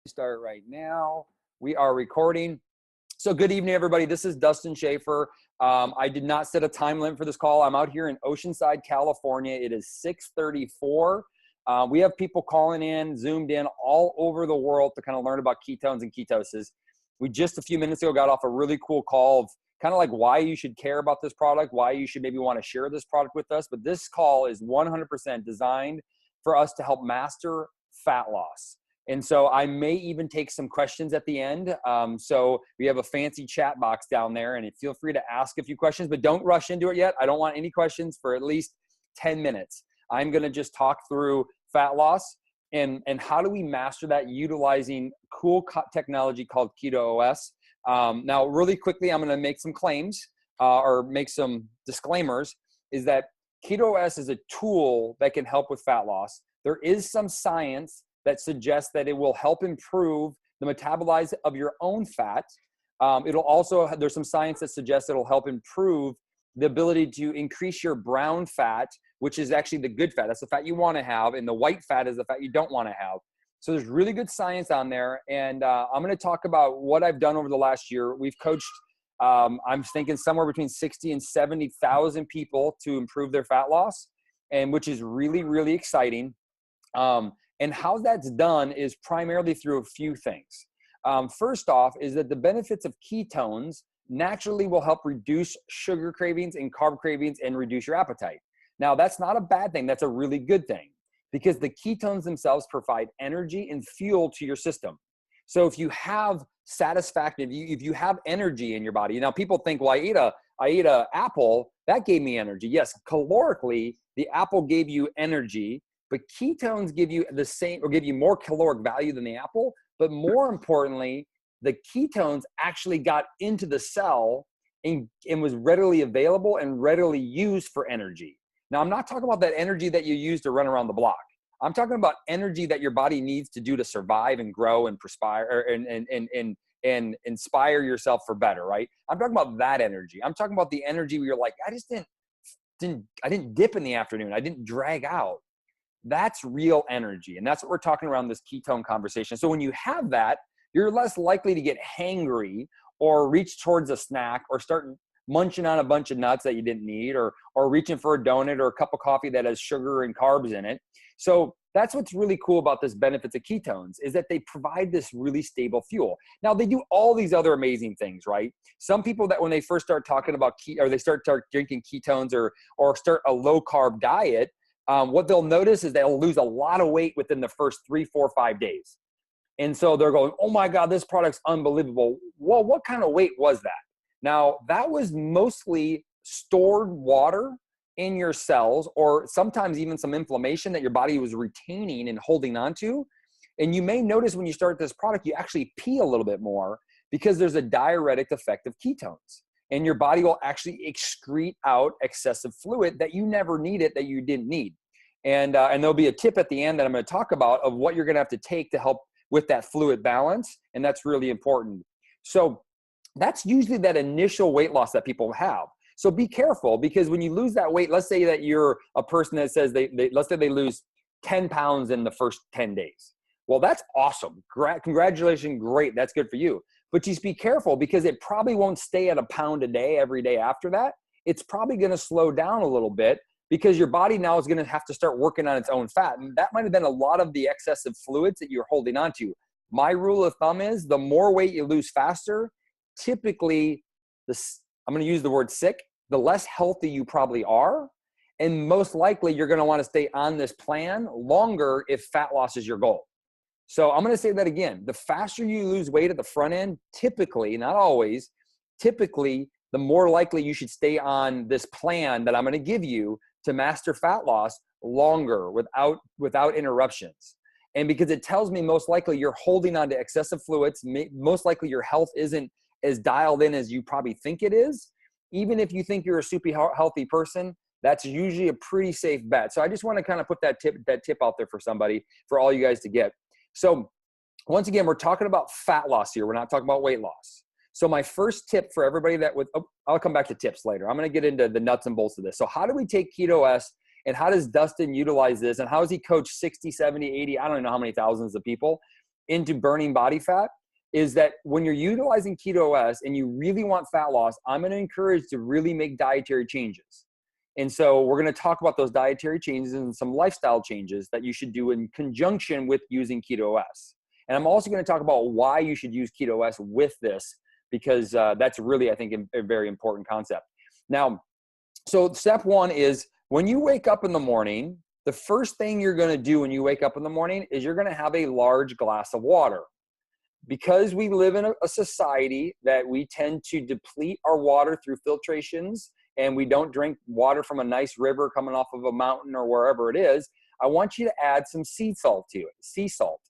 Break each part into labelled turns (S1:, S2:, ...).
S1: Start right now. We are recording. So good evening, everybody. This is Dustin Schaffer. I did not set a time limit for this call. I'm out here in Oceanside, California. It is 6:34. We have people calling in, zoomed in all over the world to kind of learn about ketones and ketosis. We just a few minutes ago got off a really cool call of kind of like why you should care about this product, why you should maybe want to share this product with us. But this call is 100% designed for us to help master fat loss. And so I may even take some questions at the end. So we have a fancy chat box down there, and feel free to ask a few questions, but don't rush into it yet. I don't want any questions for at least 10 minutes. I'm going to just talk through fat loss and how do we master that utilizing cool technology called Keto OS. Now, really quickly, I'm going to make some claims or make some disclaimers, is that Keto OS is a tool that can help with fat loss. There is some science that suggests that it will help improve the metabolize of your own fat. It'll also, there's some science that suggests it'll help improve the ability to increase your brown fat, which is actually the good fat. That's the fat you want to have, and the white fat is the fat you don't want to have. So there's really good science on there, and I'm going to talk about what I've done over the last year. We've coached, I'm thinking somewhere between 60 and 70,000 people to improve their fat loss, and which is really, really exciting. And how that's done is primarily through a few things. First off is that the benefits of ketones naturally will help reduce sugar cravings and carb cravings and reduce your appetite. Now, that's not a bad thing. That's a really good thing because the ketones themselves provide energy and fuel to your system. So if you have satisfaction, if you have energy in your body, now people think, well, I ate a apple, that gave me energy. Yes, calorically, the apple gave you energy, but ketones give you the same or give you more caloric value than the apple. But more importantly, the ketones actually got into the cell and was readily available and readily used for energy. Now, I'm not talking about that energy that you use to run around the block. I'm talking about energy that your body needs to do to survive and grow and perspire and inspire yourself for better, right? I'm talking about that energy. I'm talking about the energy where you're like, I didn't dip in the afternoon. I didn't drag out. That's real energy. And that's what we're talking around this ketone conversation. So when you have that, you're less likely to get hangry or reach towards a snack or start munching on a bunch of nuts that you didn't need or reaching for a donut or a cup of coffee that has sugar and carbs in it. So that's what's really cool about this benefits of ketones is that they provide this really stable fuel. Now they do all these other amazing things, right? Some people that when they first start talking about or they start drinking ketones or start a low carb diet, what they'll notice is they'll lose a lot of weight within the first 3, 4, 5 days. And so they're going, oh my God, this product's unbelievable. Well, what kind of weight was that? Now, that was mostly stored water in your cells or sometimes even some inflammation that your body was retaining and holding onto. And you may notice when you start this product, you actually pee a little bit more because there's a diuretic effect of ketones. And your body will actually excrete out excessive fluid that you never needed, that you didn't need. And there'll be a tip at the end that I'm going to talk about of what you're going to have to take to help with that fluid balance. And that's really important. So that's usually that initial weight loss that people have. So be careful because when you lose that weight, let's say that you're a person that says let's say they lose 10 pounds in the first 10 days. Well, that's awesome. Congratulations. Great. That's good for you. But just be careful because it probably won't stay at a pound a day every day after that. It's probably going to slow down a little bit because your body now is going to have to start working on its own fat. And that might have been a lot of the excessive fluids that you're holding on to. My rule of thumb is the more weight you lose faster, typically, I'm going to use the word sick, the less healthy you probably are. And most likely you're going to want to stay on this plan longer if fat loss is your goal. So I'm going to say that again. The faster you lose weight at the front end, typically, not always, typically, the more likely you should stay on this plan that I'm going to give you to master fat loss longer without interruptions. And because it tells me most likely you're holding on to excessive fluids, most likely your health isn't as dialed in as you probably think it is. Even if you think you're a super healthy person, that's usually a pretty safe bet. So I just want to kind of put that tip out there for somebody, for all you guys to get. So once again, we're talking about fat loss here. We're not talking about weight loss. So my first tip for everybody I'll come back to tips later. I'm going to get into the nuts and bolts of this. So how do we take Keto OS and how does Dustin utilize this? And how does he coach 60, 70, 80, I don't know how many thousands of people? into burning body fat is that when you're utilizing Keto OS and you really want fat loss, I'm going to encourage to really make dietary changes. And so we're going to talk about those dietary changes and some lifestyle changes that you should do in conjunction with using Keto OS. And I'm also going to talk about why you should use Keto OS with this, because that's really, I think, a very important concept. Now, so step one is when you wake up in the morning, the first thing you're going to do when you wake up in the morning is you're going to have a large glass of water. Because we live in a society that we tend to deplete our water through filtrations, and we don't drink water from a nice river coming off of a mountain or wherever it is, I want you to add some sea salt to it, sea salt.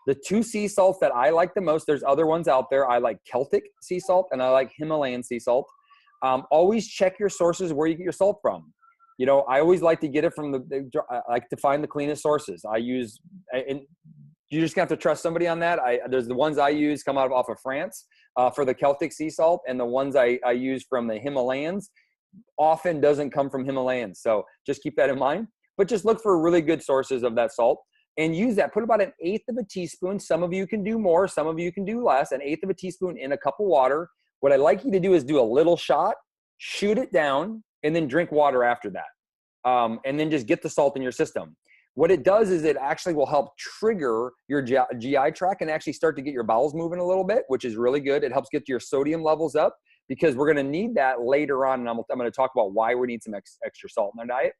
S1: The two sea salts that I like the most, there's other ones out there. I like Celtic sea salt and I like Himalayan sea salt. Always check your sources where you get your salt from. You know, I always like to get it from I like to find the cleanest sources. And you just have to trust somebody on that. There's the ones I use come off of France for the Celtic sea salt, and the ones I use from the Himalayas often doesn't come from Himalayans. So just keep that in mind. But just look for really good sources of that salt and use that. Put about 1/8 of a teaspoon. Some of you can do more, some of you can do less. 1/8 of a teaspoon in a cup of water. What I'd like you to do is do a little shot, shoot it down, and then drink water after that. And then just get the salt in your system. What it does is it actually will help trigger your GI tract and actually start to get your bowels moving a little bit, which is really good. It helps get your sodium levels up because we're going to need that later on. And I'm going to talk about why we need some extra salt in our diet.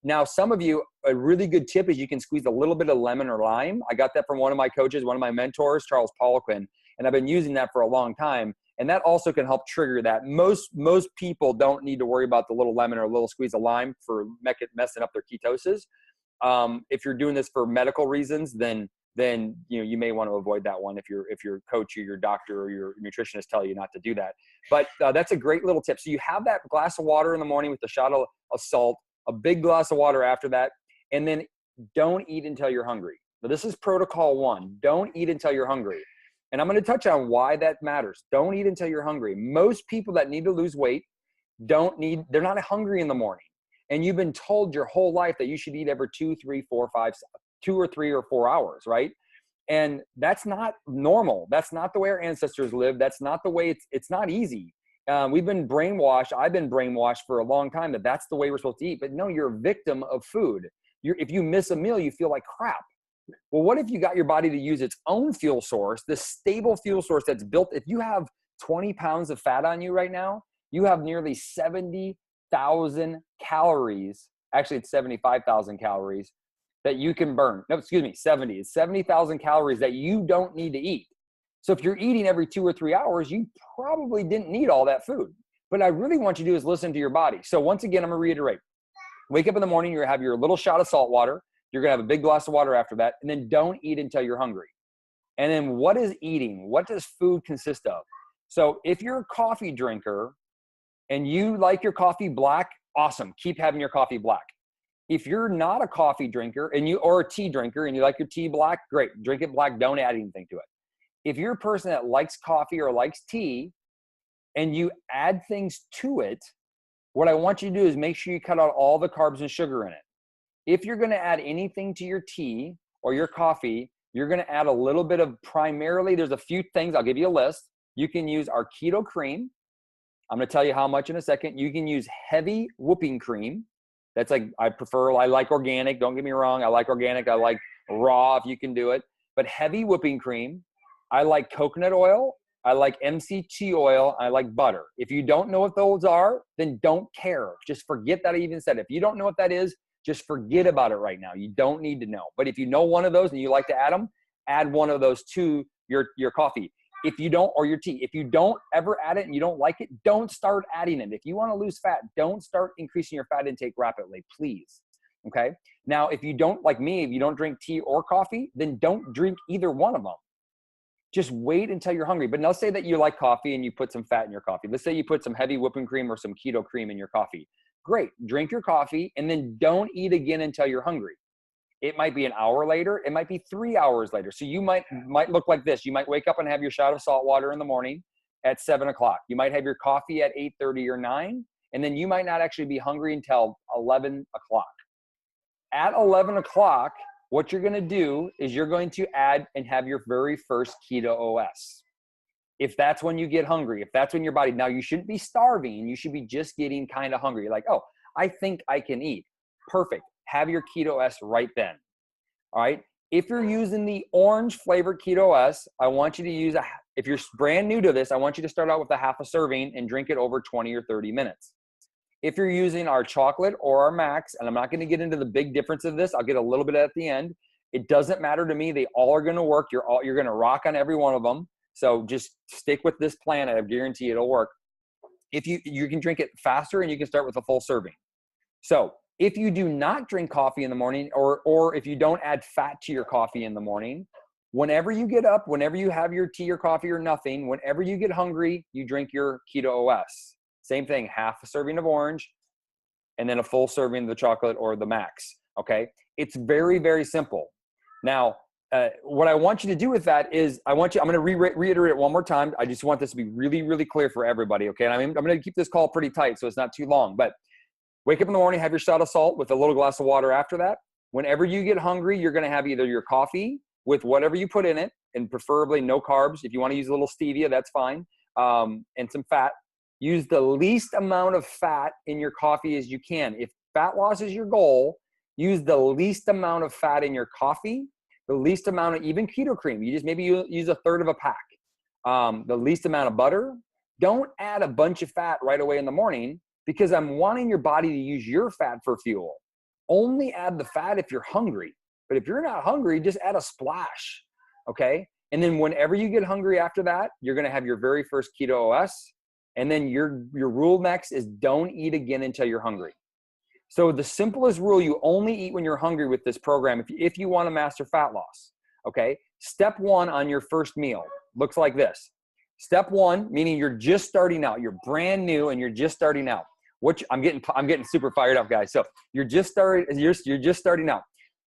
S1: Now, some of you, a really good tip is you can squeeze a little bit of lemon or lime. I got that from one of my coaches, one of my mentors, Charles Poliquin, and I've been using that for a long time. And that also can help trigger that. Most people don't need to worry about the little lemon or a little squeeze of lime for messing up their ketosis. If you're doing this for medical reasons, then you may want to avoid that one if your coach or your doctor or your nutritionist tell you not to do that. But that's a great little tip. So you have that glass of water in the morning with a shot of salt, a big glass of water after that, and then don't eat until you're hungry. Now, this is protocol 1. Don't eat until you're hungry. And I'm going to touch on why that matters. Don't eat until you're hungry. Most people that need to lose weight they're not hungry in the morning. And you've been told your whole life that you should eat every 2, 3, 4, 5, 2 or 3 or 4 hours, right? And that's not normal. That's not the way our ancestors lived. That's not the way it's not easy. We've been brainwashed. I've been brainwashed for a long time that that's the way we're supposed to eat. But no, you're a victim of food. If you miss a meal, you feel like crap. Well, what if you got your body to use its own fuel source, this stable fuel source that's built? If you have 20 pounds of fat on you right now, you have nearly 70,000 calories. Actually, it's 75,000 calories that you can burn. No, excuse me, 70. It's 70,000 calories that you don't need to eat. So if you're eating every 2 or 3 hours, you probably didn't need all that food. But I really want you to do is listen to your body. So once again, I'm going to reiterate. Wake up in the morning, you're going to have your little shot of salt water. You're going to have a big glass of water after that. And then don't eat until you're hungry. And then what is eating? What does food consist of? So if you're a coffee drinker and you like your coffee black, awesome. Keep having your coffee black. If you're not a coffee drinker or a tea drinker and you like your tea black, great. Drink it black. Don't add anything to it. If you're a person that likes coffee or likes tea and you add things to it, what I want you to do is make sure you cut out all the carbs and sugar in it. If you're going to add anything to your tea or your coffee, you're going to add a little bit of primarily, there's a few things. I'll give you a list. You can use our keto cream. I'm going to tell you how much in a second. You can use heavy whipping cream. That's like, I like organic. Don't get me wrong. I like organic. I like raw if you can do it. But heavy whipping cream. I like coconut oil. I like MCT oil. I like butter. If you don't know what those are, then don't care. Just forget that I even said it. If you don't know what that is, just forget about it right now. You don't need to know. But if you know one of those and you like to add them, add one of those to your coffee. If you don't, or your tea, if you don't ever add it and you don't like it, don't start adding it. If you want to lose fat, don't start increasing your fat intake rapidly, please. Okay. Now, if you don't, like me, if you don't drink tea or coffee, then don't drink either one of them. Just wait until you're hungry. But let's say that you like coffee and you put some fat in your coffee. Let's say you put some heavy whipping cream or some keto cream in your coffee. Great. Drink your coffee and then don't eat again until you're hungry. It might be an hour later. It might be 3 hours later. So you might look like this. You might wake up and have your shot of salt water in the morning at 7 o'clock. You might have your coffee at 8:30 or 9. And then you might not actually be hungry until 11 o'clock. At 11 o'clock, what you're going to do is you're going to add and have your very first Keto OS. If that's when you get hungry, if that's when your body, now you shouldn't be starving. You should be just getting kind of hungry. Like, oh, I think I can eat. Perfect. Have your Keto OS right then. All right. If you're using the orange flavored Keto OS, I want you to use if you're brand new to this, I want you to start out with a half a serving and drink it over 20 or 30 minutes. If you're using our chocolate or our max, and I'm not going to get into the big difference of this, I'll get a little bit at the end. It doesn't matter to me. They all are going to work. You're going to rock on every one of them. So just stick with this plan. I guarantee it'll work. If you can drink it faster, and you can start with a full serving. So if you do not drink coffee in the morning, or if you don't add fat to your coffee in the morning, whenever you get up, whenever you have your tea or coffee or nothing, whenever you get hungry, you drink your Keto OS. Same thing, half a serving of orange and then a full serving of the chocolate or the max, okay? It's very, very simple. Now, what I want you to do with that is I'm going to reiterate it one more time. I just want this to be really, really clear for everybody, okay? And I'm going to keep this call pretty tight so it's not too long, but wake up in the morning, have your shot of salt with a little glass of water after that. Whenever you get hungry, you're going to have either your coffee with whatever you put in it, and preferably no carbs. If you want to use a little stevia, that's fine, and some fat. Use the least amount of fat in your coffee as you can. If fat loss is your goal, use the least amount of fat in your coffee, the least amount of even keto cream. You just maybe use a third of a pack. The least amount of butter. Don't add a bunch of fat right away in the morning, because I'm wanting your body to use your fat for fuel. Only add the fat if you're hungry. But if you're not hungry, just add a splash, okay? And then whenever you get hungry after that, you're gonna have your very first Keto OS. And then your rule next is don't eat again until you're hungry. So the simplest rule, you only eat when you're hungry with this program if you want to master fat loss, okay? Step one on your first meal looks like this. Step one, meaning you're just starting out. You're brand new and you're just starting out. I'm getting super fired up, guys. So you're just starting out.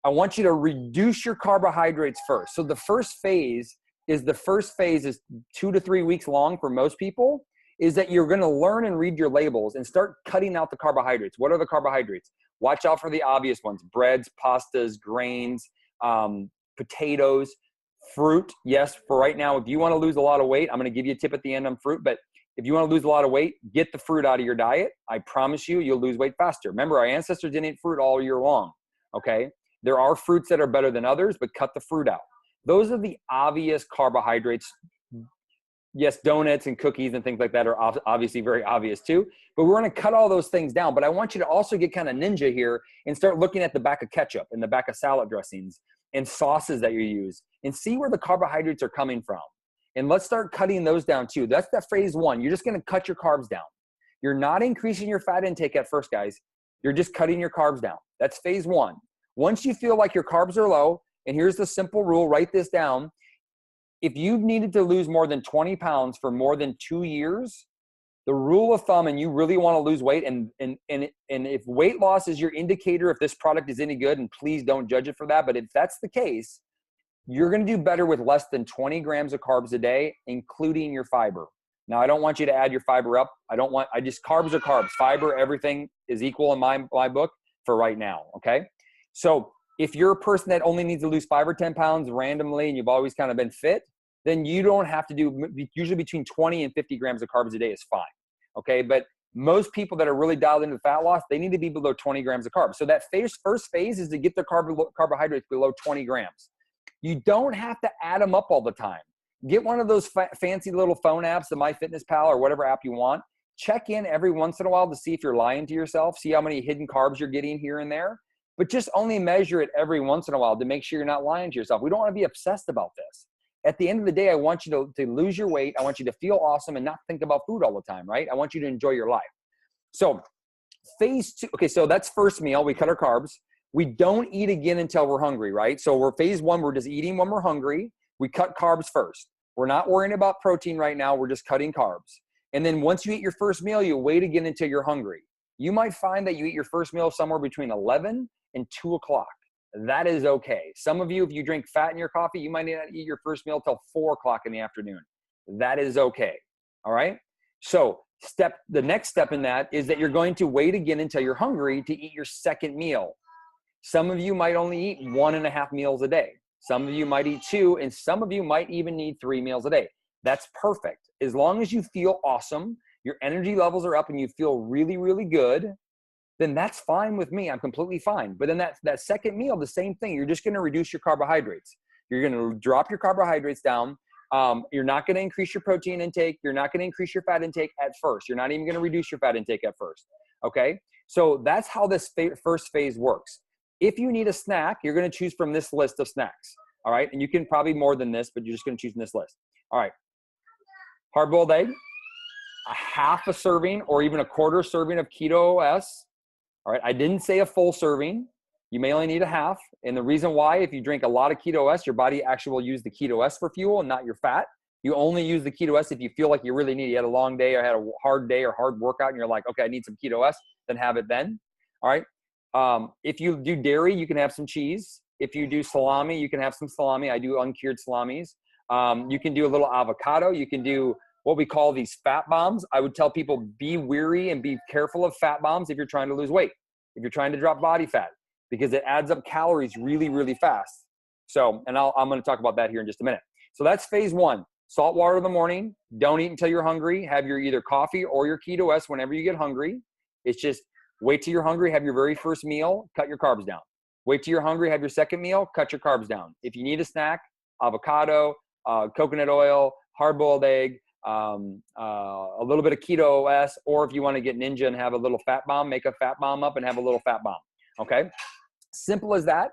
S1: I want you to reduce your carbohydrates first. So the first phase is 2 to 3 weeks long for most people. Is that you're going to learn and read your labels and start cutting out the carbohydrates. What are the carbohydrates? Watch out for the obvious ones: breads, pastas, grains, potatoes, fruit. Yes, for right now, if you want to lose a lot of weight, I'm going to give you a tip at the end on fruit, but if you want to lose a lot of weight, get the fruit out of your diet. I promise you'll lose weight faster. Remember, our ancestors didn't eat fruit all year long, okay? There are fruits that are better than others, but cut the fruit out. Those are the obvious carbohydrates. Yes, donuts and cookies and things like that are obviously very obvious too, but we're going to cut all those things down. But I want you to also get kind of ninja here and start looking at the back of ketchup and the back of salad dressings and sauces that you use and see where the carbohydrates are coming from. And let's start cutting those down too. That's the phase one. You're just going to cut your carbs down. You're not increasing your fat intake at first, guys. You're just cutting your carbs down. That's phase one. Once you feel like your carbs are low, and here's the simple rule, write this down. If you've needed to lose more than 20 pounds for more than 2 years, the rule of thumb, and you really want to lose weight, and if weight loss is your indicator if this product is any good, and please don't judge it for that, but if that's the case, you're going to do better with less than 20 grams of carbs a day, including your fiber. Now, I don't want you to add your fiber up. Carbs are carbs. Fiber, everything is equal in my book for right now, okay? So if you're a person that only needs to lose 5 or 10 pounds randomly and you've always kind of been fit, then you don't have to do, usually between 20 and 50 grams of carbs a day is fine, okay? But most people that are really dialed into fat loss, they need to be below 20 grams of carbs. So that first phase is to get the carbohydrates below 20 grams. You don't have to add them up all the time. Get one of those fancy little phone apps, the MyFitnessPal or whatever app you want. Check in every once in a while to see if you're lying to yourself, see how many hidden carbs you're getting here and there. But just only measure it every once in a while to make sure you're not lying to yourself. We don't want to be obsessed about this. At the end of the day, I want you to lose your weight. I want you to feel awesome and not think about food all the time, right? I want you to enjoy your life. So phase two, okay, so that's first meal. We cut our carbs. We don't eat again until we're hungry, right? So we're phase one, we're just eating when we're hungry. We cut carbs first. We're not worrying about protein right now. We're just cutting carbs. And then once you eat your first meal, you wait again until you're hungry. You might find that you eat your first meal somewhere between 11 and 2 o'clock. That is okay. Some of you, if you drink fat in your coffee, you might not eat your first meal till 4 o'clock in the afternoon. That is okay. All right. So the next step in that is that you're going to wait again until you're hungry to eat your second meal. Some of you might only eat 1.5 meals a day. Some of you might eat 2, and some of you might even need 3 meals a day. That's perfect. As long as you feel awesome, your energy levels are up and you feel really, really good, then that's fine with me. I'm completely fine. But then that second meal, the same thing. You're just going to reduce your carbohydrates. You're going to drop your carbohydrates down. You're not going to increase your protein intake. You're not going to increase your fat intake at first. You're not even going to reduce your fat intake at first. Okay? So that's how this first phase works. If you need a snack, you're going to choose from this list of snacks. All right? And you can probably more than this, but you're just going to choose from this list. All right. Hard-boiled egg, a half a serving or even a quarter serving of Keto OS. All right. I didn't say a full serving. You may only need a half. And the reason why, if you drink a lot of Keto OS, your body actually will use the Keto OS for fuel and not your fat. You only use the Keto OS if you feel like you really need it. You had a long day or had a hard day or hard workout and you're like, okay, I need some Keto OS, then have it then. All right. If you do dairy, you can have some cheese. If you do salami, you can have some salami. I do uncured salamis. You can do a little avocado. You can do what we call these fat bombs. I would tell people be wary and be careful of fat bombs if you're trying to lose weight, if you're trying to drop body fat, because it adds up calories really, really fast. So, and I'm going to talk about that here in just a minute. So that's phase 1. Salt water in the morning. Don't eat until you're hungry. Have your either coffee or your Keto OS whenever you get hungry. It's just wait till you're hungry. Have your very first meal. Cut your carbs down. Wait till you're hungry. Have your second meal. Cut your carbs down. If you need a snack, avocado, coconut oil, hard-boiled egg, a little bit of Keto OS, or if you want to get ninja and have a little fat bomb, make a fat bomb up and have a little fat bomb. Okay. Simple as that.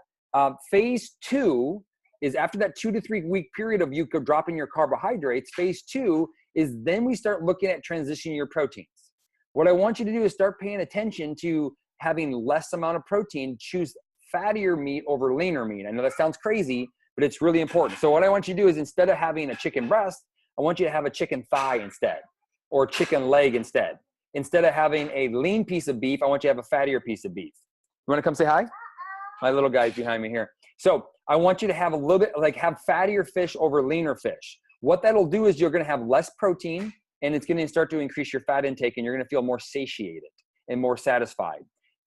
S1: Phase 2 is after that 2 to 3 week period of you dropping your carbohydrates. Phase 2 is then we start looking at transitioning your proteins. What I want you to do is start paying attention to having less amount of protein. Choose fattier meat over leaner meat. I know that sounds crazy, but it's really important. So what I want you to do is instead of having a chicken breast, I want you to have a chicken thigh instead, or chicken leg instead. Instead of having a lean piece of beef, I want you to have a fattier piece of beef. You want to come say hi? My little guy's behind me here. So I want you to have a little bit, like have fattier fish over leaner fish. What that'll do is you're going to have less protein and it's going to start to increase your fat intake and you're going to feel more satiated and more satisfied.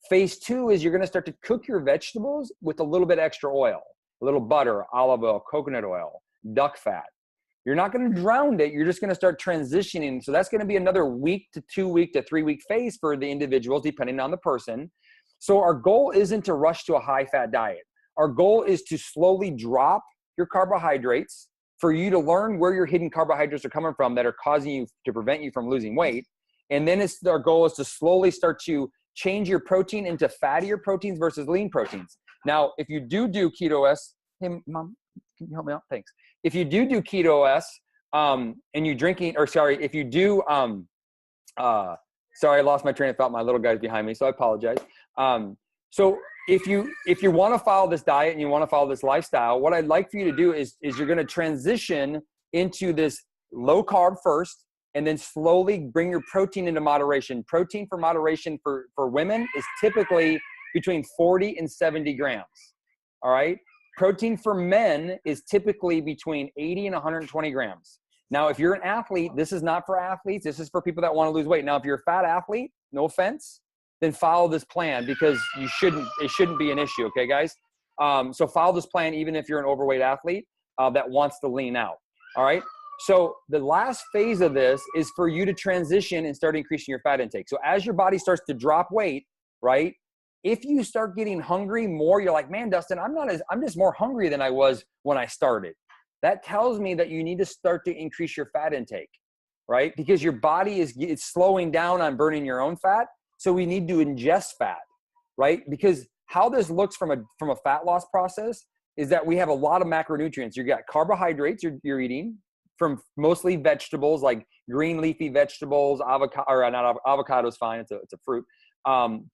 S1: Phase 2 is you're going to start to cook your vegetables with a little bit extra oil, a little butter, olive oil, coconut oil, duck fat. You're not going to drown it. You're just going to start transitioning. So that's going to be another week to 2 week to 3 week phase for the individuals, depending on the person. So our goal isn't to rush to a high fat diet. Our goal is to slowly drop your carbohydrates for you to learn where your hidden carbohydrates are coming from that are causing you to prevent you from losing weight. And then our goal is to slowly start to change your protein into fattier proteins versus lean proteins. Now, if you do Keto OS, hey, Mom, can you help me out? Thanks. If you do Keto OS, and you're drinking, or sorry, if you do, sorry, I lost my train of thought. My little guy's behind me, so I apologize. So if you want to follow this diet and you want to follow this lifestyle, what I'd like for you to do is you're going to transition into this low carb first, and then slowly bring your protein into moderation. Protein for moderation for women is typically between 40 and 70 grams. All right. Protein for men is typically between 80 and 120 grams. Now, if you're an athlete, this is not for athletes. This is for people that want to lose weight. Now, if you're a fat athlete, no offense, then follow this plan because it shouldn't be an issue. Okay, guys? So follow this plan even if you're an overweight athlete that wants to lean out. All right. So the last phase of this is for you to transition and start increasing your fat intake. So as your body starts to drop weight, right? If you start getting hungry more, you're like, man, Dustin, I'm just more hungry than I was when I started. That tells me that you need to start to increase your fat intake, right? Because your body it's slowing down on burning your own fat. So we need to ingest fat, right? Because how this looks from a fat loss process is that we have a lot of macronutrients. You got carbohydrates you're eating from mostly vegetables like green leafy vegetables, avocado is fine. It's a fruit.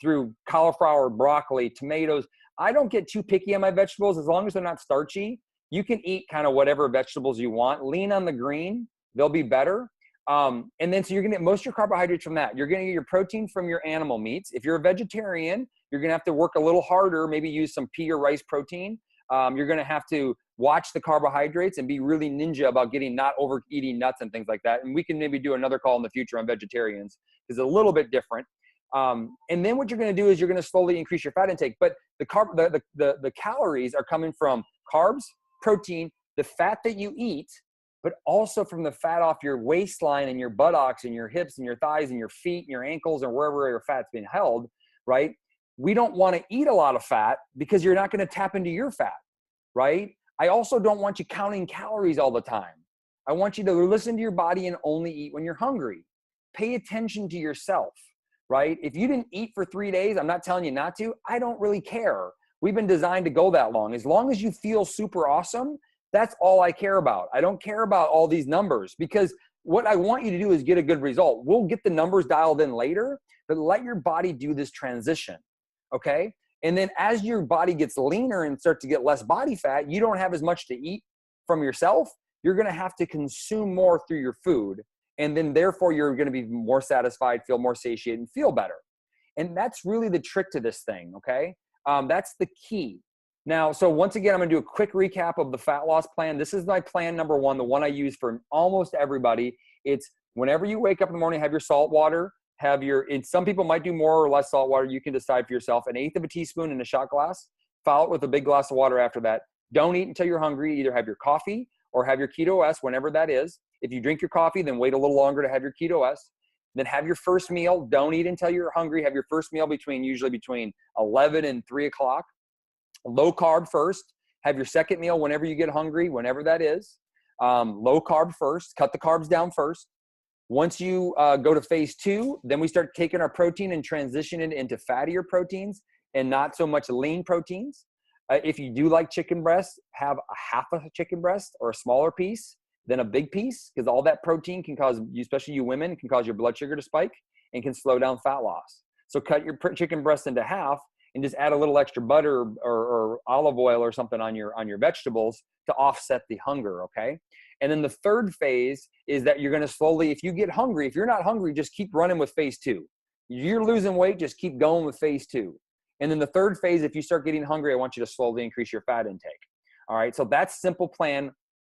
S1: Through cauliflower, broccoli, tomatoes. I don't get too picky on my vegetables as long as they're not starchy. You can eat kind of whatever vegetables you want. Lean on the green, they'll be better. And then so you're gonna get most of your carbohydrates from that. You're gonna get your protein from your animal meats. If you're a vegetarian, you're gonna have to work a little harder, maybe use some pea or rice protein. You're gonna have to watch the carbohydrates and be really ninja about not overeating nuts and things like that. And we can maybe do another call in the future on vegetarians because it's a little bit different. And then what you're going to do is you're going to slowly increase your fat intake. But the calories are coming from carbs, protein, the fat that you eat, but also from the fat off your waistline and your buttocks and your hips and your thighs and your feet and your ankles and wherever your fat's been held, right? We don't want to eat a lot of fat because you're not going to tap into your fat, right? I also don't want you counting calories all the time. I want you to listen to your body and only eat when you're hungry. Pay attention to yourself, right? If you didn't eat for 3 days, I'm not telling you not to. I don't really care. We've been designed to go that long. As long as you feel super awesome, that's all I care about. I don't care about all these numbers, because what I want you to do is get a good result. We'll get the numbers dialed in later, but let your body do this transition, okay? And then as your body gets leaner and starts to get less body fat, you don't have as much to eat from yourself. You're gonna have to consume more through your food. And then therefore you're gonna be more satisfied, feel more satiated, and feel better. And that's really the trick to this thing, okay? That's the key. Now, so once again, I'm gonna do a quick recap of the fat loss plan. This is my plan number one, the one I use for almost everybody. It's whenever you wake up in the morning, have your salt water, some people might do more or less salt water. You can decide for yourself. 1/8 of a teaspoon in a shot glass. Follow it with a big glass of water after that. Don't eat until you're hungry. Either have your coffee or have your Keto OS, whenever that is. If you drink your coffee, then wait a little longer to have your Keto OS. Then have your first meal. Don't eat until you're hungry. Have your first meal usually between 11 and 3 o'clock. Low carb first. Have your second meal whenever you get hungry, whenever that is. Low carb first. Cut the carbs down first. Once you go to phase 2, then we start taking our protein and transition it into fattier proteins and not so much lean proteins. If you do like chicken breast, have a half a chicken breast or a smaller piece than a big piece, because all that protein can cause, especially you women, can cause your blood sugar to spike and can slow down fat loss. So cut your chicken breast into half and just add a little extra butter or olive oil or something on your vegetables to offset the hunger, okay? And then the third phase is that you're gonna slowly, if you get hungry, if you're not hungry, just keep running with phase 2. You're losing weight, just keep going with phase 2. And then the third phase, if you start getting hungry, I want you to slowly increase your fat intake. All right, so that's simple plan,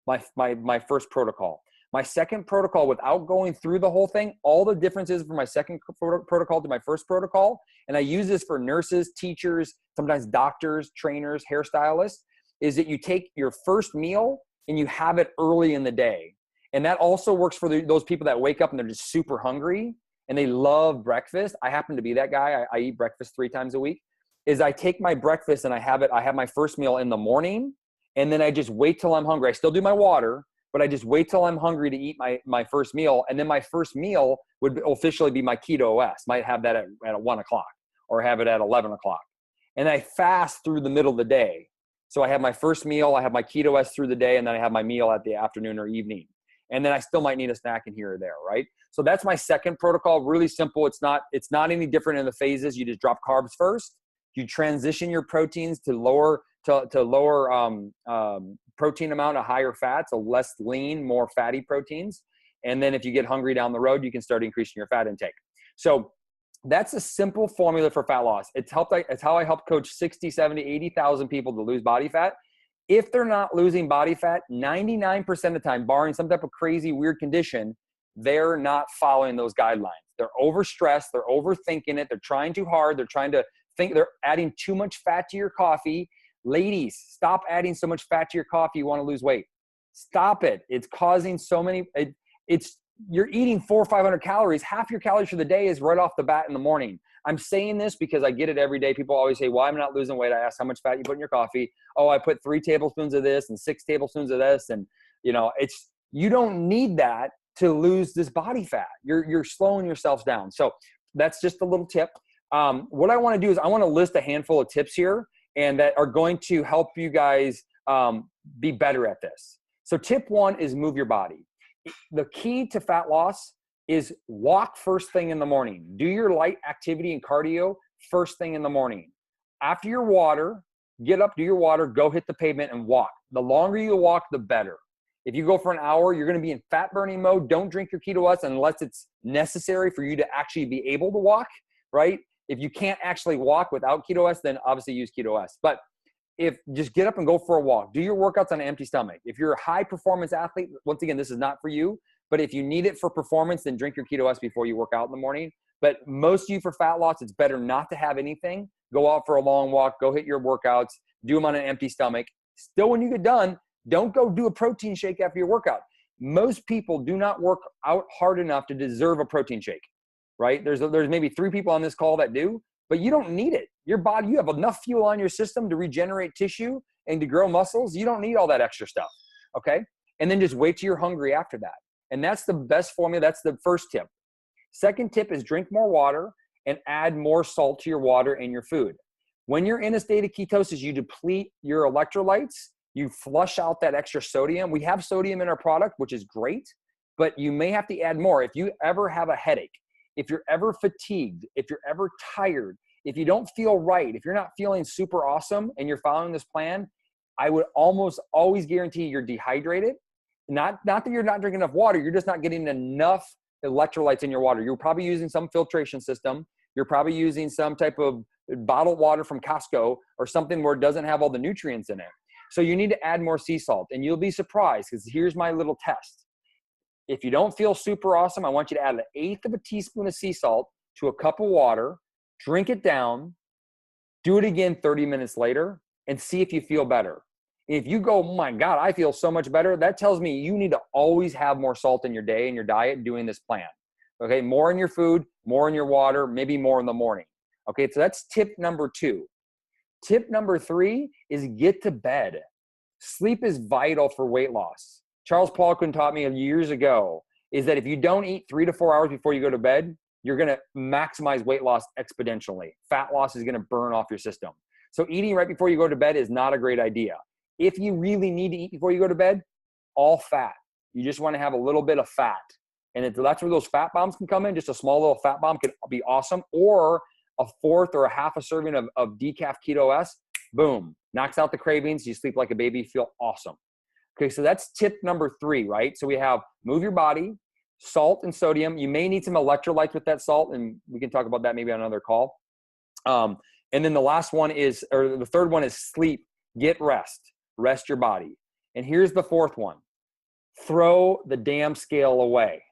S1: my first protocol. My second protocol, without going through the whole thing, all the differences from my second protocol to my first protocol, and I use this for nurses, teachers, sometimes doctors, trainers, hairstylists, is that you take your first meal and you have it early in the day. And that also works for those people that wake up and they're just super hungry and they love breakfast. I happen to be that guy. I eat breakfast 3 times a week. Is I take my breakfast and I have my first meal in the morning, and then I just wait till I'm hungry. I still do my water, but I just wait till I'm hungry to eat my first meal. And then my first meal would officially be my Keto OS. Might have that at 1 o'clock or have it at 11 o'clock. And I fast through the middle of the day. So I have my first meal, I have my Keto OS through the day, and then I have my meal at the afternoon or evening. And then I still might need a snack in here or there, right? So that's my second protocol, really simple. It's not any different in the phases. You just drop carbs first. You transition your proteins to lower protein amount, a higher fat, so less lean, more fatty proteins. And then if you get hungry down the road, you can start increasing your fat intake. So that's a simple formula for fat loss. It's how I help coach 60, 70, 80,000 people to lose body fat. If they're not losing body fat, 99% of the time, barring some type of crazy, weird condition, they're not following those guidelines. They're overstressed. They're overthinking it. They're trying too hard. They're trying to think. They're adding too much fat to your coffee. Ladies, stop adding so much fat to your coffee. You want to lose weight. Stop it. It's causing so many, you're eating 400 or 500 calories. Half your calories for the day is right off the bat in the morning. I'm saying this because I get it every day. People always say, why am I not losing weight? I ask how much fat you put in your coffee. Oh, I put 3 tablespoons of this and 6 tablespoons of this. And you don't need that to lose this body fat. You're slowing yourselves down. So that's just a little tip. What I want to do is I want to list a handful of tips here and that are going to help you guys be better at this. So tip 1 is move your body. The key to fat loss is walk first thing in the morning. Do your light activity and cardio first thing in the morning. After your water, get up, do your water, go hit the pavement and walk. The longer you walk, the better. If you go for an hour, you're going to be in fat burning mode. Don't drink your Keto OS unless it's necessary for you to actually be able to walk, right? If you can't actually walk without Keto OS, then obviously use Keto OS. But just get up and go for a walk. Do your workouts on an empty stomach. If you're a high performance athlete, once again, this is not for you, but if you need it for performance, then drink your Keto OS before you work out in the morning. But most of you for fat loss, it's better not to have anything. Go out for a long walk, go hit your workouts, do them on an empty stomach. Still, when you get done, don't go do a protein shake after your workout. Most people do not work out hard enough to deserve a protein shake, right? There's maybe 3 people on this call that do, but you don't need it. Your body, you have enough fuel on your system to regenerate tissue and to grow muscles. You don't need all that extra stuff, okay? And then just wait till you're hungry after that. And that's the best formula. That's the first tip. Second tip is drink more water and add more salt to your water and your food. When you're in a state of ketosis, you deplete your electrolytes. You flush out that extra sodium. We have sodium in our product, which is great, but you may have to add more. If you ever have a headache, if you're ever fatigued, if you're ever tired, if you don't feel right, if you're not feeling super awesome and you're following this plan, I would almost always guarantee you're dehydrated. Not that you're not drinking enough water, you're just not getting enough electrolytes in your water. You're probably using some filtration system. You're probably using some type of bottled water from Costco or something where it doesn't have all the nutrients in it. So you need to add more sea salt, and you'll be surprised because here's my little test. If you don't feel super awesome, I want you to add 1/8 of a teaspoon of sea salt to a cup of water, drink it down, do it again 30 minutes later, and see if you feel better. If you go, oh my God, I feel so much better, that tells me you need to always have more salt in your day and your diet doing this plan. Okay, more in your food, more in your water, maybe more in the morning. Okay, so that's tip number 2. Tip number 3 is get to bed. Sleep is vital for weight loss. Charles Poliquin taught me years ago is that if you don't eat 3 to 4 hours before you go to bed, you're going to maximize weight loss exponentially. Fat loss is going to burn off your system. So eating right before you go to bed is not a great idea. If you really need to eat before you go to bed, all fat. You just want to have a little bit of fat. And that's where those fat bombs can come in. Just a small little fat bomb can be awesome. Or a 1/4 or a 1/2 a serving of decaf Keto OS, boom, knocks out the cravings. You sleep like a baby, feel awesome. Okay, so that's tip number 3, right? So we have move your body, salt and sodium. You may need some electrolytes with that salt, and we can talk about that maybe on another call. And then the last one is, or the third one is sleep, get rest, rest your body. And here's the 4th one. Throw the damn scale away.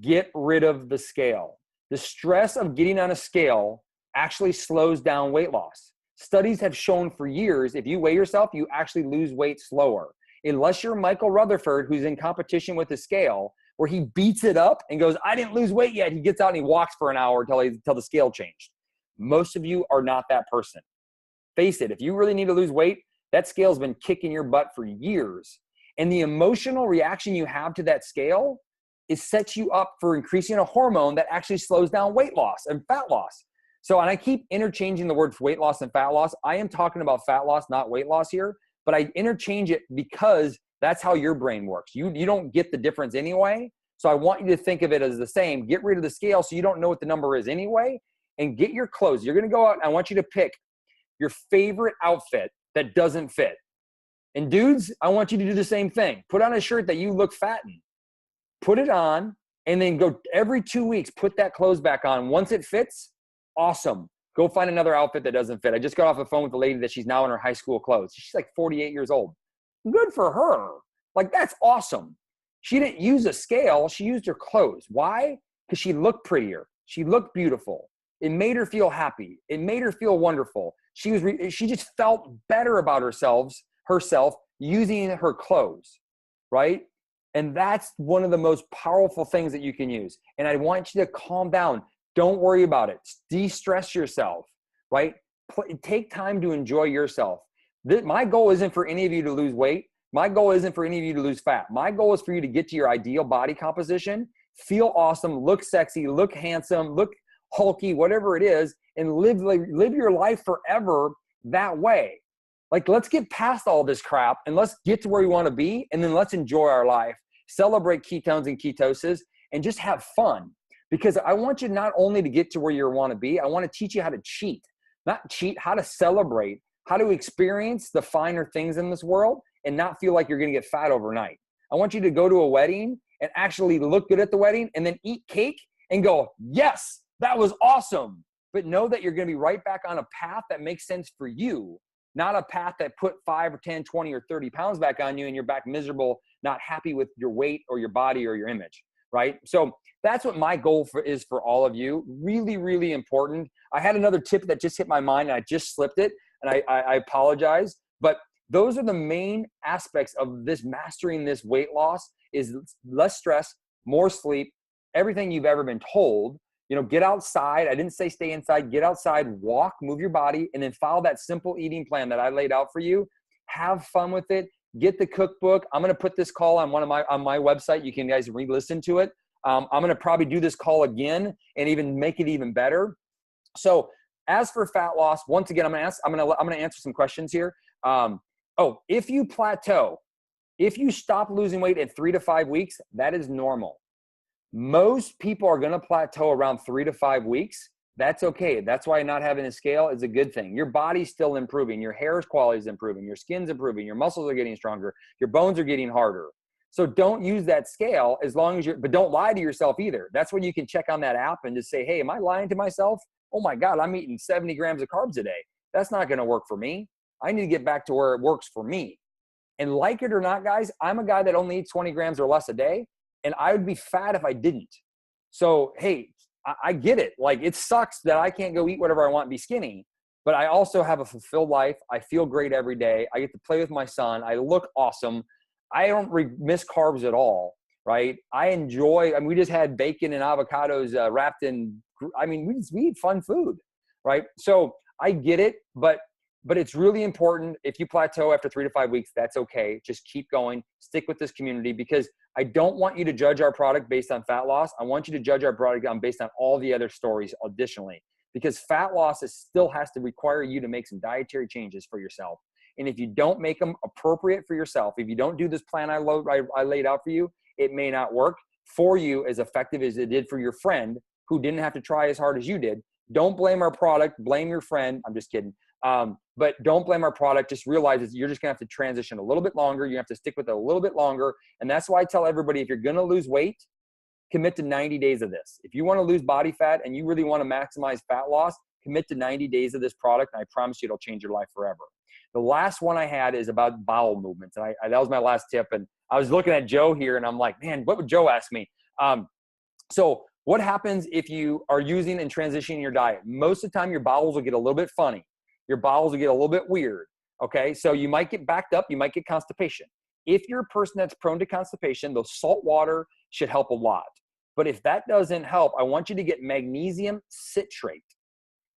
S1: Get rid of the scale. The stress of getting on a scale actually slows down weight loss. Studies have shown for years, if you weigh yourself, you actually lose weight slower. Unless you're Michael Rutherford, who's in competition with the scale, where he beats it up and goes, I didn't lose weight yet. He gets out and he walks for an hour until the scale changed. Most of you are not that person. Face it, if you really need to lose weight, that scale's been kicking your butt for years. And the emotional reaction you have to that scale sets you up for increasing a hormone that actually slows down weight loss and fat loss. So, and I keep interchanging the words weight loss and fat loss. I am talking about fat loss, not weight loss here, but I interchange it because that's how your brain works. You don't get the difference anyway. So I want you to think of it as the same. Get rid of the scale so you don't know what the number is anyway, and get your clothes. You're going to go out, and I want you to pick your favorite outfit that doesn't fit. And dudes, I want you to do the same thing. Put on a shirt that you look fat in. Put it on, and then go every 2 weeks, put that clothes back on. Once it fits, awesome. Go find another outfit that doesn't fit. I just got off the phone with a lady that she's now in her high school clothes. She's like 48 years old. Good for her. Like, that's awesome. She didn't use a scale. She used her clothes. Why? Because she looked prettier. She looked beautiful. It made her feel happy. It made her feel wonderful. She just felt better about herself using her clothes, right? And that's one of the most powerful things that you can use. And I want you to calm down. Don't worry about it. De-stress yourself, right? Take time to enjoy yourself. My goal isn't for any of you to lose weight. My goal isn't for any of you to lose fat. My goal is for you to get to your ideal body composition, feel awesome, look sexy, look handsome, look hulky, whatever it is, and live your life forever that way. Like, let's get past all this crap and let's get to where we want to be, and then let's enjoy our life, celebrate ketones and ketosis, and just have fun. Because I want you not only to get to where you want to be, I want to teach you how to cheat. Not cheat, how to celebrate, how to experience the finer things in this world and not feel like you're going to get fat overnight. I want you to go to a wedding and actually look good at the wedding and then eat cake and go, yes, that was awesome. But know that you're going to be right back on a path that makes sense for you, not a path that put 5 or 10, 20 or 30 pounds back on you and you're back miserable, not happy with your weight or your body or your image, right? So that's what my goal is for all of you. Really, really important. I had another tip that just hit my mind and I just slipped it, and I apologize. But those are the main aspects of this mastering this weight loss is less stress, more sleep, everything you've ever been told. You know, get outside. I didn't say stay inside. Get outside, walk, move your body, and then follow that simple eating plan that I laid out for you. Have fun with it. Get the cookbook. I'm going to put this call on my website. You can guys re-listen to it. I'm going to probably do this call again and even make it even better. So as for fat loss, once again, I'm going to answer some questions here. If you plateau, if you stop losing weight at 3 to 5 weeks, that is normal. Most people are going to plateau around 3 to 5 weeks. That's okay. That's why not having a scale is a good thing. Your body's still improving. Your hair's quality is improving. Your skin's improving. Your muscles are getting stronger. Your bones are getting harder. So don't use that scale as long as but don't lie to yourself either. That's when you can check on that app and just say, hey, am I lying to myself? Oh my God, I'm eating 70 grams of carbs a day. That's not going to work for me. I need to get back to where it works for me. And like it or not, guys, I'm a guy that only eats 20 grams or less a day. And I would be fat if I didn't. So, hey, I get it. Like, it sucks that I can't go eat whatever I want and be skinny, but I also have a fulfilled life. I feel great every day. I get to play with my son. I look awesome. I don't miss carbs at all, right? I enjoy, we just had bacon and avocados wrapped in, we eat fun food, right? So I get it, but it's really important. If you plateau after 3 to 5 weeks, that's okay. Just keep going. Stick with this community, because I don't want you to judge our product based on fat loss. I want you to judge our product based on all the other stories additionally, because fat loss still has to require you to make some dietary changes for yourself. And if you don't make them appropriate for yourself, if you don't do this plan I laid out for you, it may not work for you as effective as it did for your friend who didn't have to try as hard as you did. Don't blame our product. Blame your friend. I'm just kidding. But don't blame our product. Just realize that you're just going to have to transition a little bit longer. You have to stick with it a little bit longer. And that's why I tell everybody, if you're going to lose weight, commit to 90 days of this. If you want to lose body fat and you really want to maximize fat loss, commit to 90 days of this product. And I promise you, it'll change your life forever. The last one I had is about bowel movements. And that was my last tip. And I was looking at Joe here and I'm like, man, what would Joe ask me? So what happens if you are using and transitioning your diet? Most of the time, your bowels will get a little bit funny. Your bowels will get a little bit weird. Okay. So you might get backed up. You might get constipation. If you're a person that's prone to constipation, the salt water should help a lot. But if that doesn't help, I want you to get magnesium citrate.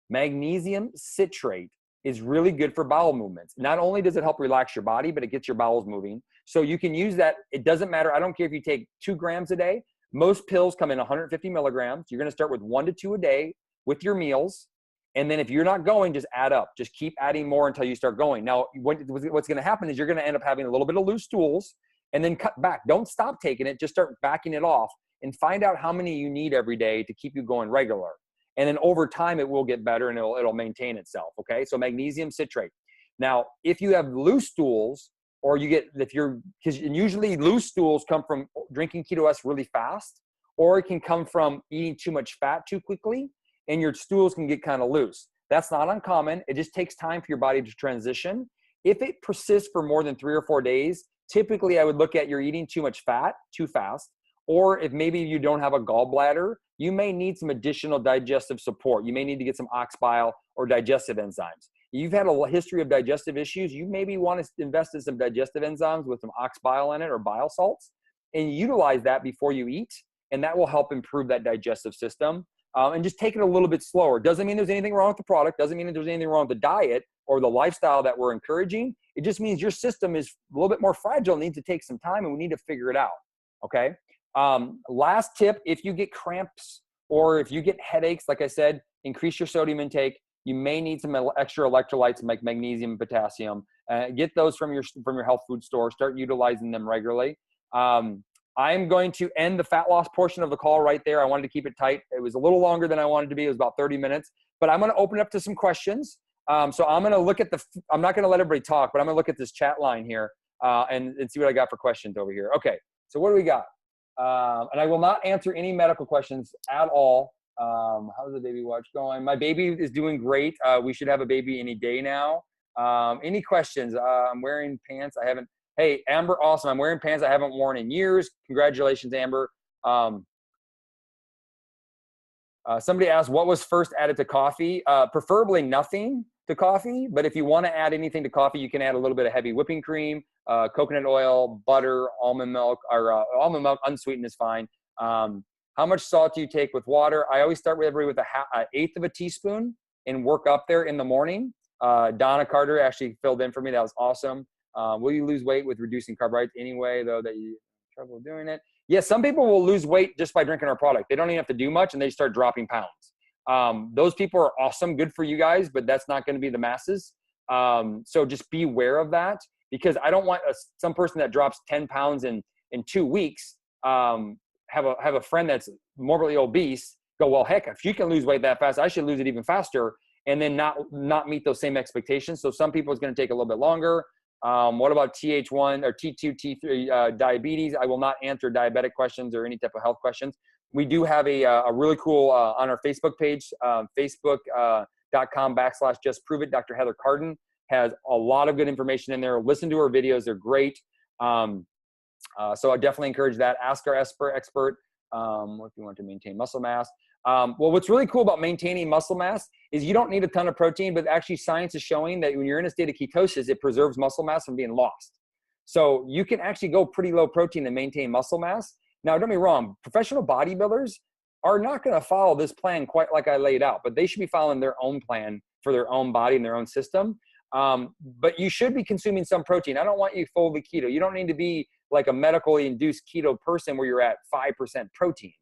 S1: Magnesium citrate is really good for bowel movements. Not only does it help relax your body, but it gets your bowels moving. So you can use that. It doesn't matter. I don't care if you take 2 grams a day. Most pills come in 150 milligrams. You're going to start with 1 to 2 a day with your meals. And then if you're not going, just add up. Just keep adding more until you start going. Now, what's going to happen is you're going to end up having a little bit of loose stools and then cut back. Don't stop taking it. Just start backing it off and find out how many you need every day to keep you going regular. And then over time, it will get better and it'll maintain itself. Okay. So magnesium citrate. Now, if you have loose stools, or because usually loose stools come from drinking Keto OS really fast, or it can come from eating too much fat too quickly, and your stools can get kind of loose. That's not uncommon. It just takes time for your body to transition. If it persists for more than 3 or 4 days, typically I would look at you're eating too much fat too fast, or if maybe you don't have a gallbladder, you may need some additional digestive support. You may need to get some ox bile or digestive enzymes. You've had a history of digestive issues, you maybe want to invest in some digestive enzymes with some ox bile in it or bile salts, and utilize that before you eat, and that will help improve that digestive system. And just take it a little bit slower. Doesn't mean there's anything wrong with the product. Doesn't mean that there's anything wrong with the diet or the lifestyle that we're encouraging. It just means your system is a little bit more fragile, needs to take some time, and we need to figure it out. Okay. Last tip, if you get cramps or if you get headaches, like I said, increase your sodium intake. You may need some extra electrolytes like magnesium and potassium. Get those from your health food store. Start utilizing them regularly. I'm going to end the fat loss portion of the call right there. I wanted to keep it tight. It was a little longer than I wanted to be. It was about 30 minutes, but I'm going to open it up to some questions. So I'm going to look at I'm not going to let everybody talk, but I'm going to look at this chat line here and see what I got for questions over here. Okay. So what do we got? And I will not answer any medical questions at all. How's the baby watch going? My baby is doing great. We should have a baby any day now. Any questions? I'm wearing pants. Hey, Amber, awesome. I'm wearing pants I haven't worn in years. Congratulations, Amber. Somebody asked, what was first added to coffee? Preferably nothing to coffee, but if you want to add anything to coffee, you can add a little bit of heavy whipping cream, coconut oil, butter, almond milk, or almond milk unsweetened is fine. How much salt do you take with water? I always start with everybody with an eighth of a teaspoon and work up there in the morning. Donna Carter actually filled in for me. That was awesome. Will you lose weight with reducing carbohydrates anyway, though, that you have trouble doing it? Yeah, some people will lose weight just by drinking our product. They don't even have to do much, and they start dropping pounds. Those people are awesome, good for you guys, but that's not going to be the masses. So just be aware of that, because I don't want some person that drops 10 pounds in 2 weeks, have a friend that's morbidly obese go, well, heck, if you can lose weight that fast, I should lose it even faster, and then not meet those same expectations. So some people it's going to take a little bit longer. What about TH1 or T2, T3 diabetes? I will not answer diabetic questions or any type of health questions. We do have a really cool on our Facebook page, facebook.com/justproveit. Dr. Heather Carden has a lot of good information in there. Listen to her videos. They're great. So I definitely encourage that. Ask our expert if you want to maintain muscle mass. Well, what's really cool about maintaining muscle mass is you don't need a ton of protein, but actually science is showing that when you're in a state of ketosis, it preserves muscle mass from being lost. So you can actually go pretty low protein and maintain muscle mass. Now, don't get me wrong, professional bodybuilders are not going to follow this plan quite like I laid out, but they should be following their own plan for their own body and their own system. But you should be consuming some protein. I don't want you fully keto. You don't need to be like a medically induced keto person where you're at 5% protein.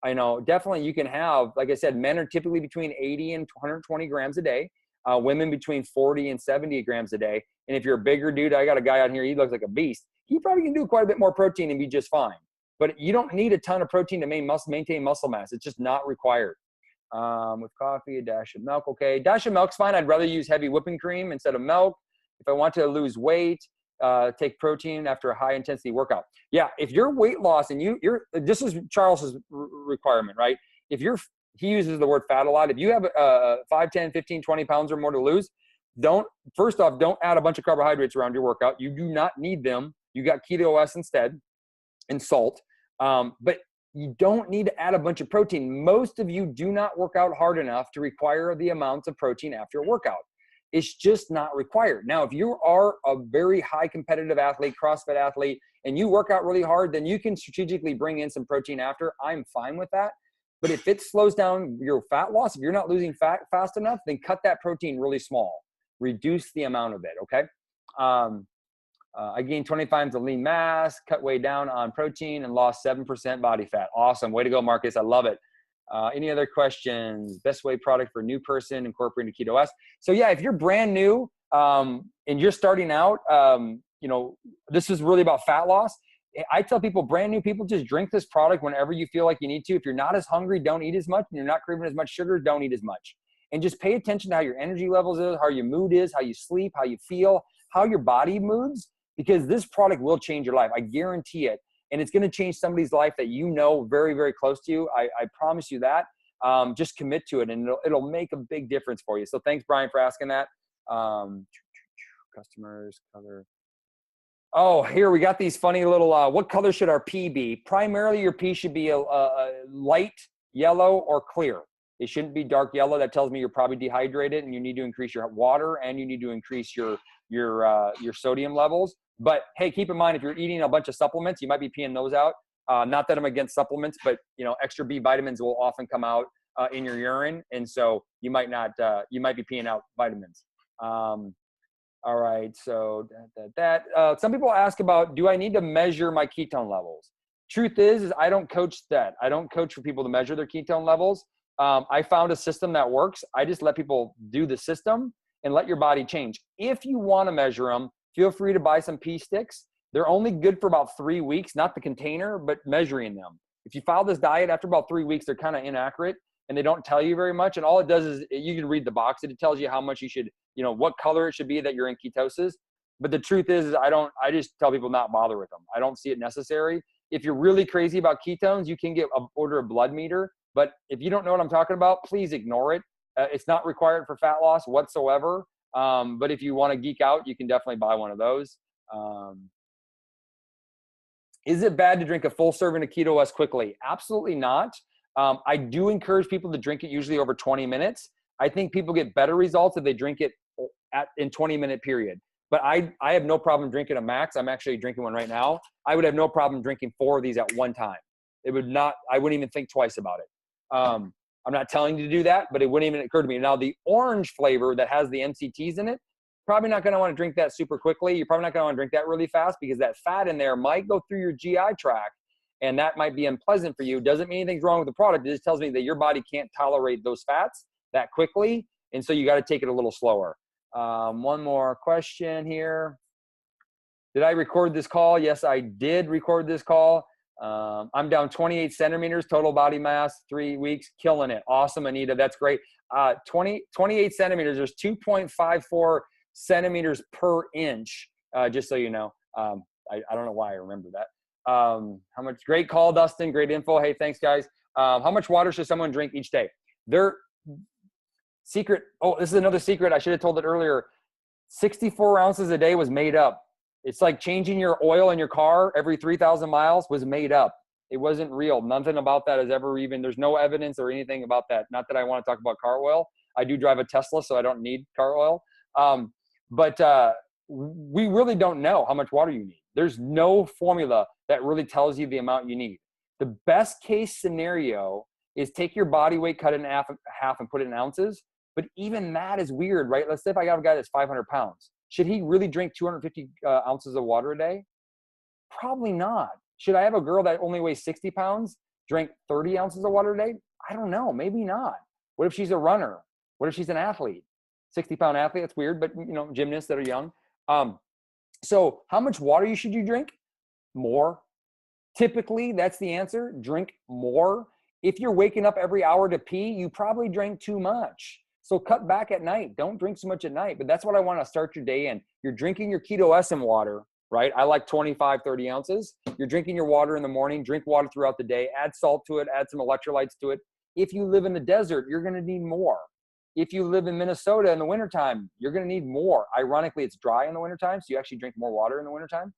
S1: I know definitely you can have, like I said, men are typically between 80 and 120 grams a day. Women between 40 and 70 grams a day. And if you're a bigger dude, I got a guy out here, he looks like a beast. He probably can do quite a bit more protein and be just fine. But you don't need a ton of protein to maintain muscle mass. It's just not required. With coffee, a dash of milk. Okay, dash of milk's fine. I'd rather use heavy whipping cream instead of milk. If I want to lose weight, take protein after a high intensity workout. Yeah, if you're weight loss and this is Charles's requirement, right? He uses the word fat a lot. If you have 5, 10, 15, 20 pounds or more to lose, first off, don't add a bunch of carbohydrates around your workout. You do not need them. You got Keto OS instead and salt. But you don't need to add a bunch of protein. Most of you do not work out hard enough to require the amounts of protein after a workout. It's just not required. Now, if you are a very high competitive athlete, CrossFit athlete, and you work out really hard, then you can strategically bring in some protein after. I'm fine with that. But if it slows down your fat loss, if you're not losing fat fast enough, then cut that protein really small. Reduce the amount of it, okay? I gained 25 pounds of lean mass, cut way down on protein, and lost 7% body fat. Awesome. Way to go, Marcus. I love it. Any other questions? Best whey product for a new person incorporating Keto OS. So yeah, if you're brand new and you're starting out, this is really about fat loss. I tell people, brand new people, just drink this product whenever you feel like you need to. If you're not as hungry, don't eat as much. And you're not craving as much sugar, don't eat as much. And just pay attention to how your energy levels is, how your mood is, how you sleep, how you feel, how your body moves, because this product will change your life. I guarantee it. And it's going to change somebody's life that you know very, very close to you. I promise you that. Just commit to it, and it'll make a big difference for you. So thanks, Brian, for asking that. Customers, color. Oh, here we got these funny little, what color should our pee be? Primarily, your pee should be a light yellow or clear. It shouldn't be dark yellow. That tells me you're probably dehydrated and you need to increase your water and you need to increase your sodium levels. But hey, keep in mind, if you're eating a bunch of supplements, you might be peeing those out. Not that I'm against supplements, but extra B vitamins will often come out in your urine, and so you might be peeing out vitamins. All right, so some people ask about, do I need to measure my ketone levels? Truth is I don't coach that. I don't coach for people to measure their ketone levels. I found a system that works. I just let people do the system and let your body change. If you want to measure them, feel free to buy some pee sticks. They're only good for about 3 weeks, not the container, but measuring them. If you follow this diet, after about 3 weeks, they're kind of inaccurate and they don't tell you very much. And all it does is you can read the box. It tells you how much you should, what color it should be that you're in ketosis. But the truth is I just tell people not bother with them. I don't see it necessary. If you're really crazy about ketones, you can order a blood meter. But if you don't know what I'm talking about, please ignore it. It's not required for fat loss whatsoever. But if you want to geek out, you can definitely buy one of those. Is it bad to drink a full serving of Keto OS quickly? Absolutely not. I do encourage people to drink it usually over 20 minutes. I think people get better results if they drink it in 20-minute period. But I have no problem drinking a max. I'm actually drinking one right now. I would have no problem drinking 4 of these at one time. It would not, I wouldn't even think twice about it. I'm not telling you to do that, but it wouldn't even occur to me. Now, the orange flavor that has the MCTs in it, probably not going to want to drink that super quickly. You're probably not going to want to drink that really fast because that fat in there might go through your GI tract, and that might be unpleasant for you. Doesn't mean anything's wrong with the product. It just tells me that your body can't tolerate those fats that quickly, and so you got to take it a little slower. One more question here. Did I record this call? Yes, I did record this call. I'm down 28 centimeters total body mass, 3 weeks, killing it. Awesome, Anita. That's great. 28 centimeters, there's 2.54 centimeters per inch, just so you know. I don't know why I remember that. How much? Great call, Dustin. Great info. Hey, thanks, guys. How much water should someone drink each day? Their secret. Oh, this is another secret. I should have told it earlier. 64 ounces a day was made up. It's like changing your oil in your car every 3,000 miles was made up. It wasn't real. Nothing about that is ever even, there's no evidence or anything about that. Not that I want to talk about car oil. I do drive a Tesla, so I don't need car oil. But we really don't know how much water you need. There's no formula that really tells you the amount you need. The best case scenario is take your body weight, cut it in half and put it in ounces. But even that is weird, right? Let's say if I got a guy that's 500 pounds. Should he really drink 250 ounces of water a day? Probably not. Should I have a girl that only weighs 60 pounds drink 30 ounces of water a day? I don't know. Maybe not. What if she's a runner? What if she's an athlete? 60-pound athlete, that's weird, but gymnasts that are young. So how much water should you drink? More. Typically, that's the answer. Drink more. If you're waking up every hour to pee, you probably drank too much. So cut back at night. Don't drink so much at night, but that's what I want to start your day in. You're drinking your Keto OS in water, right? I like 25, 30 ounces. You're drinking your water in the morning, drink water throughout the day, add salt to it, add some electrolytes to it. If you live in the desert, you're going to need more. If you live in Minnesota in the wintertime, you're going to need more. Ironically, it's dry in the wintertime, so you actually drink more water in the wintertime.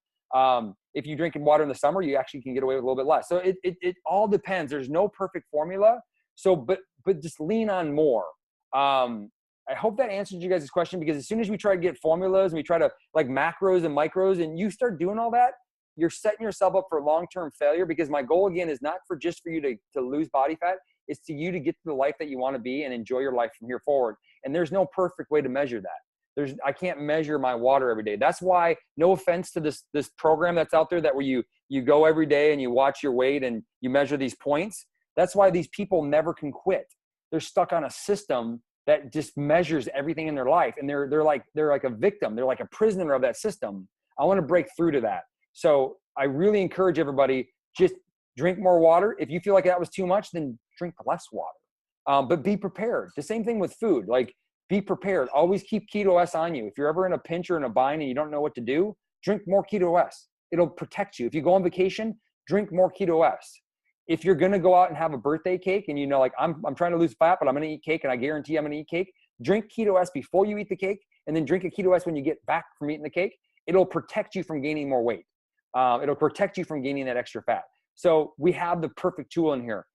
S1: If you drink water in the summer, you actually can get away with a little bit less. So it all depends. There's no perfect formula. So, but just lean on more. I hope that answered you guys' question, because as soon as we try to get formulas and we try to like macros and micros and you start doing all that, you're setting yourself up for long-term failure, because my goal again is not for just for you to lose body fat. It's to you to get to the life that you want to be and enjoy your life from here forward. And there's no perfect way to measure that. I can't measure my water every day. That's why, no offense to this program that's out there that where you go every day and you watch your weight and you measure these points. That's why these people never can quit. They're stuck on a system that just measures everything in their life. And they're like a victim. They're like a prisoner of that system. I want to break through to that. So I really encourage everybody, just drink more water. If you feel like that was too much, then drink less water. But be prepared. The same thing with food. Like, be prepared. Always keep Keto OS on you. If you're ever in a pinch or in a bind and you don't know what to do, drink more Keto OS. It'll protect you. If you go on vacation, drink more Keto OS. If you're going to go out and have a birthday cake and like, I'm trying to lose fat, but I'm going to eat cake and I guarantee I'm going to eat cake, drink Keto OS before you eat the cake, and then drink a Keto OS when you get back from eating the cake. It'll protect you from gaining more weight. It'll protect you from gaining that extra fat. So we have the perfect tool in here.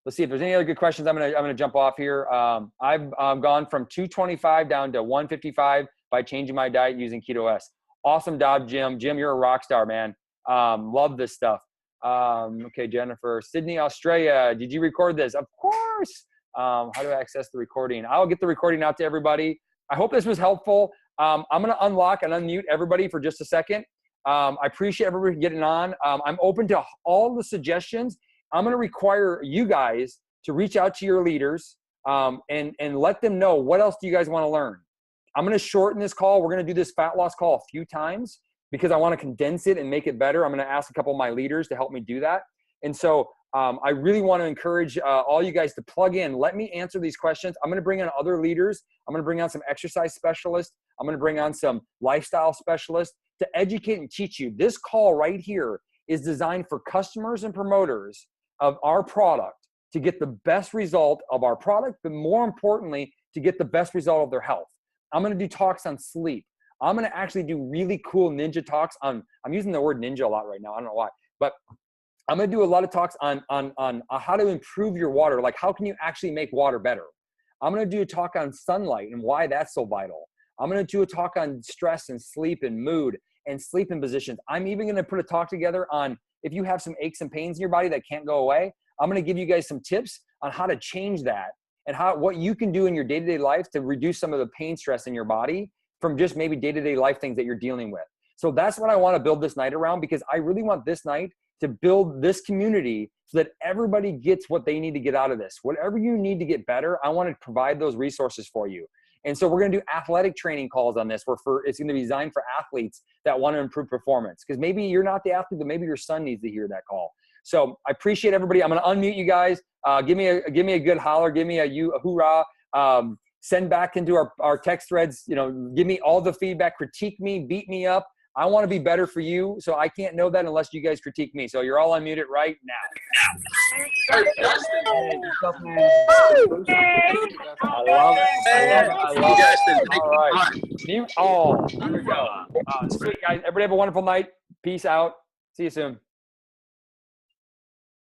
S1: Let's see if there's any other good questions. I'm gonna jump off here. I've gone from 225 down to 155 by changing my diet using Keto OS. Awesome job, Jim. Jim, you're a rock star, man. Love this stuff. Okay, Jennifer, Sydney, Australia. Did you record this? Of course. How do I access the recording? I'll get the recording out to everybody. I hope this was helpful. I'm gonna unlock and unmute everybody for just a second. I appreciate everybody getting on. I'm open to all the suggestions. I'm going to require you guys to reach out to your leaders and let them know, what else do you guys want to learn? I'm going to shorten this call. We're going to do this fat loss call a few times because I want to condense it and make it better. I'm going to ask a couple of my leaders to help me do that. And so I really want to encourage all you guys to plug in. Let me answer these questions. I'm going to bring on other leaders. I'm going to bring on some exercise specialists. I'm going to bring on some lifestyle specialists to educate and teach you. This call right here is designed for customers and promoters of our product to get the best result of our product, but more importantly, to get the best result of their health. I'm going to do talks on sleep, I'm going to actually do really cool ninja talks on, I'm using the word ninja a lot right now. I don't know why, but I'm going to do a lot of talks on how to improve your water. Like, how can you actually make water better? I'm going to do a talk on sunlight and why that's so vital. I'm going to do a talk on stress and sleep and mood and sleeping positions. I'm even going to put a talk together on if you have some aches and pains in your body that can't go away. I'm going to give you guys some tips on how to change that and what you can do in your day-to-day life to reduce some of the pain stress in your body from just maybe day-to-day life things that you're dealing with. So that's what I want to build this night around, because I really want this night to build this community so that everybody gets what they need to get out of this. Whatever you need to get better, I want to provide those resources for you. And so we're going to do athletic training calls on this. It's going to be designed for athletes that want to improve performance, because maybe you're not the athlete, but maybe your son needs to hear that call. So I appreciate everybody. I'm going to unmute you guys. Give me a good holler. Give me a hoorah. Send back into our text threads. Give me all the feedback. Critique me. Beat me up. I want to be better for you, so I can't know that unless you guys critique me. So you're all unmuted right now. I love it. All right. Mute all. Here we go. Sweet, guys. Everybody have a wonderful night. Peace out. See you soon.